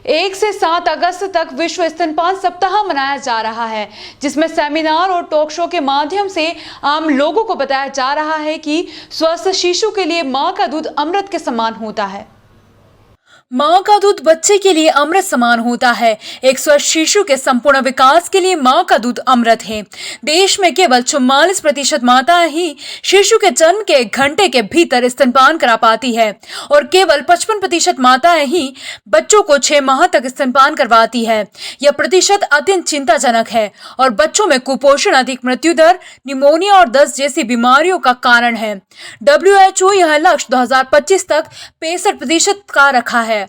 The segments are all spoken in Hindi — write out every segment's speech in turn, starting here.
1 से 7 अगस्त तक विश्व स्तनपान सप्ताह मनाया जा रहा है, जिसमें सेमिनार और टॉक शो के माध्यम से आम लोगों को बताया जा रहा है कि स्वस्थ शिशु के लिए मां का दूध अमृत के समान होता है। मां का दूध बच्चे के लिए अमृत समान होता है। एक स्वस्थ शिशु के संपूर्ण विकास के लिए मां का दूध अमृत है। देश में केवल 44% माताएं ही शिशु के जन्म के 1 घंटे के भीतर स्तनपान करा पाती है और केवल 55% माताएं ही बच्चों को 6 माह तक स्तनपान करवाती है। यह प्रतिशत अत्यंत चिंताजनक है और बच्चों में कुपोषण, अधिक मृत्यु दर, निमोनिया और दस्त जैसी बीमारियों का कारण है। WHO यह लक्ष्य 2025 तक 65% का रखा है।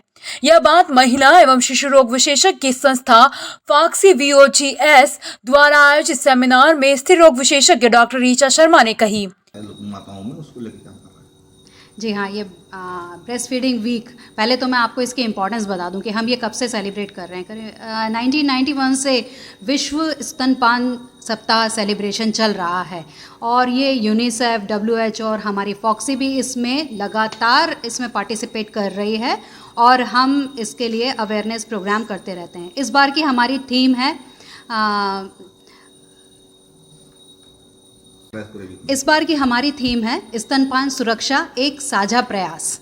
यह बात महिला एवं शिशु रोग विशेषज्ञ की संस्था फॉक्सी VOGS द्वारा आयोजित सेमिनार में स्त्री रोग विशेषज्ञ डॉक्टर ऋचा शर्मा ने कही। माताओं में उसको लेकर काम कर रहा है। जी हाँ, ये ब्रेस्ट फीडिंग वीक, पहले तो मैं आपको इसकी इम्पोर्टेंस बता दूं कि हम ये कब से सेलिब्रेट कर रहे हैं। 1991 से विश्व स्तनपान सप्ताह सेलिब्रेशन चल रहा है और ये यूनिसेफ, WHO और हमारी फॉक्सी भी इसमें लगातार पार्टिसिपेट कर रही है और हम इसके लिए अवेयरनेस प्रोग्राम करते रहते हैं। इस बार की हमारी थीम है स्तनपान सुरक्षा एक साझा प्रयास।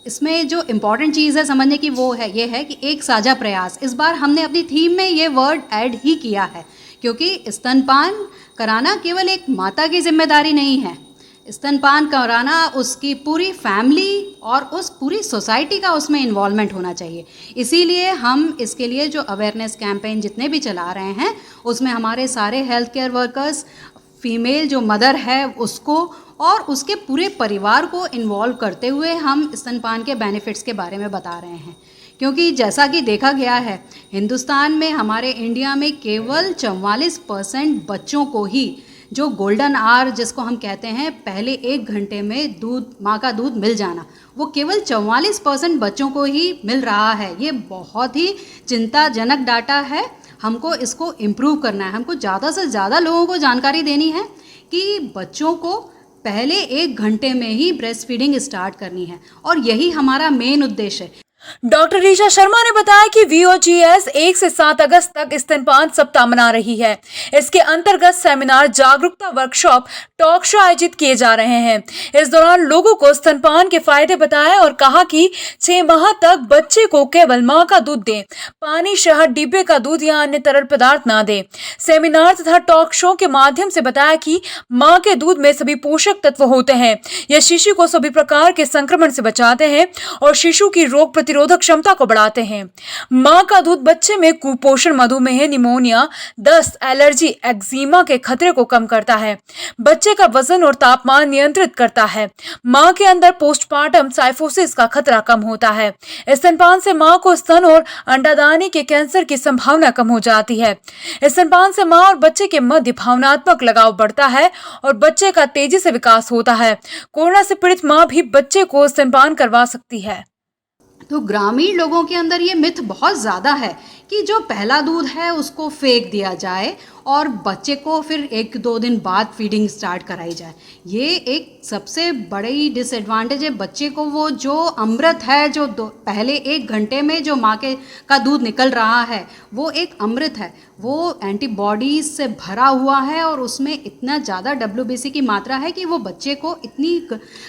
इसमें जो इम्पॉर्टेंट चीज़ है समझने की वो है ये है कि एक साझा प्रयास। इस बार हमने अपनी थीम में ये वर्ड ऐड ही किया है क्योंकि स्तनपान कराना केवल एक माता की जिम्मेदारी नहीं है। स्तनपान कराना उसकी पूरी फैमिली और उस पूरी सोसाइटी का उसमें इन्वॉल्वमेंट होना चाहिए। इसीलिए हम इसके लिए जो अवेयरनेस कैंपेन जितने भी चला रहे हैं उसमें हमारे सारे हेल्थ केयर वर्कर्स, फीमेल जो मदर है उसको और उसके पूरे परिवार को इन्वॉल्व करते हुए हम स्तनपान के बेनिफिट्स के बारे में बता रहे हैं। क्योंकि जैसा कि देखा गया है हिंदुस्तान में, हमारे इंडिया में केवल 44% बच्चों को ही जो गोल्डन आवर जिसको हम कहते हैं, पहले 1 घंटे में माँ का दूध मिल जाना, वो केवल 44% बच्चों को ही मिल रहा है। ये बहुत ही चिंताजनक डाटा है। हमको इसको इम्प्रूव करना है। हमको ज़्यादा से ज़्यादा लोगों को जानकारी देनी है कि बच्चों को पहले 1 घंटे में ही ब्रेस्ट फीडिंग स्टार्ट करनी है और यही हमारा मेन उद्देश्य है। डॉक्टर ऋचा शर्मा ने बताया कि VOGS 1 से 7 अगस्त तक स्तनपान सप्ताह मना रही है। इसके अंतर्गत सेमिनार, जागरूकता वर्कशॉप, टॉक शो आयोजित किए जा रहे हैं। इस दौरान लोगों को स्तनपान के फायदे बताए और कहा कि 6 माह तक बच्चे को केवल मां का दूध दें, पानी, शहद, डिब्बे का दूध या अन्य तरल पदार्थ ना दें। सेमिनार तथा टॉक शो के माध्यम से बताया कि मां के दूध में सभी पोषक तत्व होते हैं। यह शिशु को सभी प्रकार के संक्रमण से बचाते हैं और शिशु की रोग प्रतिरोधक क्षमता को बढ़ाते हैं। मां का दूध बच्चे में कुपोषण, मधुमेह, निमोनिया, दस्त, एलर्जी, एक्जिमा के खतरे को कम करता है। बच्चे का वजन और तापमान नियंत्रित करता है। मां के अंदर पोस्टमार्टम साइफोसिस का खतरा कम होता है। स्तनपान से मां को स्तन और अंडादानी के कैंसर की संभावना कम हो जाती है। स्तनपान से मां और बच्चे के मध्य भावनात्मक लगाव बढ़ता है और बच्चे का तेजी से विकास होता है। कोरोना से पीड़ित मां भी बच्चे को स्तनपान करवा सकती है। तो ग्रामीण लोगों के अंदर ये मिथ बहुत ज़्यादा है कि जो पहला दूध है उसको फेंक दिया जाए और बच्चे को फिर 1-2 दिन बाद फीडिंग स्टार्ट कराई जाए। ये एक सबसे बड़ी डिसएडवांटेज है। बच्चे को वो जो अमृत है, जो पहले 1 घंटे में जो माँ का दूध निकल रहा है, वो एक अमृत है। वो एंटीबॉडीज से भरा हुआ है और उसमें इतना ज़्यादा WBC की मात्रा है कि वो बच्चे को इतनी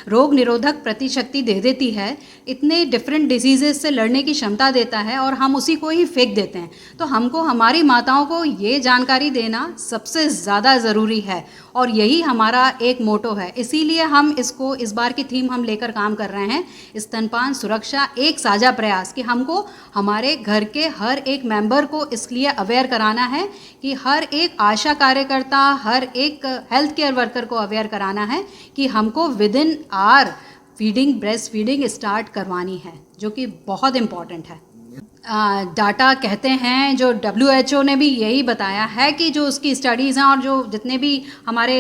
रोग निरोधक प्रतिशक्ति दे देती है, इतने डिफरेंट डिजीज़ेस से लड़ने की क्षमता देता है और हम उसी को ही फेंक देते हैं। तो हमको हमारी माताओं को ये जानकारी देना सबसे ज़्यादा ज़रूरी है और यही हमारा एक मोटो है। इसीलिए हम इसको, इस बार की थीम हम लेकर काम कर रहे हैं, स्तनपान सुरक्षा एक साझा प्रयास, कि हमको हमारे घर के हर एक मेंबर को इसलिए अवेयर कराना है कि हर एक आशा कार्यकर्ता, हर एक हेल्थ केयर वर्कर को अवेयर कराना है कि हमको within hour breast feeding start करवानी है, जो कि बहुत इम्पॉर्टेंट है। डाटा कहते हैं, जो WHO ने भी यही बताया है कि जो उसकी स्टडीज़ हैं और जो जितने भी हमारे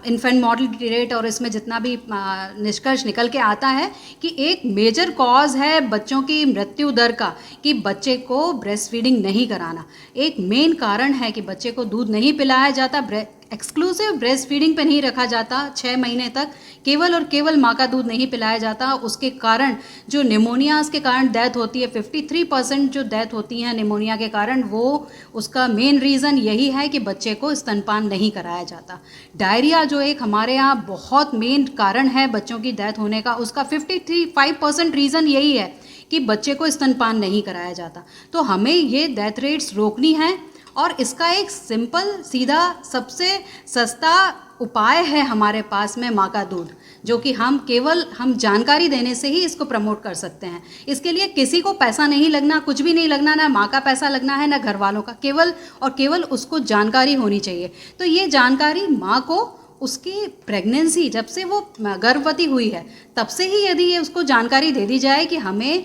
इन्फेंट मॉर्टेलिटी रेट और इसमें जितना भी निष्कर्ष निकल के आता है कि एक मेजर कॉज है बच्चों की मृत्यु दर का कि बच्चे को ब्रेस्ट फीडिंग नहीं कराना। एक मेन कारण है कि बच्चे को दूध नहीं पिलाया जाता, एक्सक्लूसिव ब्रेस्ट फीडिंग पे नहीं रखा जाता 6 महीने तक, केवल और केवल माँ का दूध नहीं पिलाया जाता, उसके कारण जो निमोनियाज के कारण डेथ होती है, 53% जो डेथ होती हैं निमोनिया के कारण, वो उसका मेन रीज़न यही है कि बच्चे को स्तनपान नहीं कराया जाता। डायरिया जो एक हमारे यहाँ बहुत मेन कारण है बच्चों की डेथ होने का, उसका 53% रीज़न यही है कि बच्चे को स्तनपान नहीं कराया जाता। तो हमें ये डेथ रेट्स रोकनी है और इसका एक सिंपल सीधा सबसे सस्ता उपाय है हमारे पास में माँ का दूध, जो कि हम जानकारी देने से ही इसको प्रमोट कर सकते हैं। इसके लिए किसी को पैसा नहीं लगना, कुछ भी नहीं लगना, ना माँ का पैसा लगना है ना घर वालों का, केवल और केवल उसको जानकारी होनी चाहिए। तो ये जानकारी माँ को उसकी प्रेगनेंसी जब से वो गर्भवती हुई है तब से ही यदि ये उसको जानकारी दे दी जाए कि हमें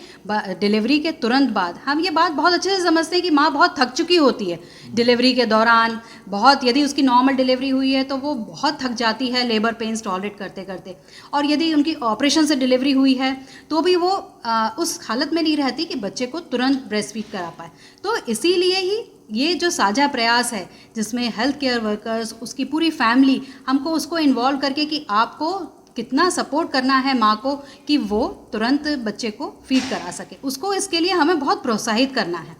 डिलीवरी के तुरंत बाद, हम ये बात बहुत अच्छे से समझते हैं कि माँ बहुत थक चुकी होती है डिलीवरी के दौरान, बहुत यदि उसकी नॉर्मल डिलीवरी हुई है तो वो बहुत थक जाती है लेबर पेन्स टॉलरेट करते करते, और यदि उनकी ऑपरेशन से डिलीवरी हुई है तो भी वो उस हालत में नहीं रहती कि बच्चे को तुरंत ब्रेस्ट फीड करा पाए। तो इसीलिए ही ये जो साझा प्रयास है जिसमें हेल्थ केयर वर्कर्स, उसकी पूरी फैमिली, हमको उसको इन्वॉल्व करके कि आपको कितना सपोर्ट करना है माँ को कि वो तुरंत बच्चे को फीड करा सके, उसको इसके लिए हमें बहुत प्रोत्साहित करना है।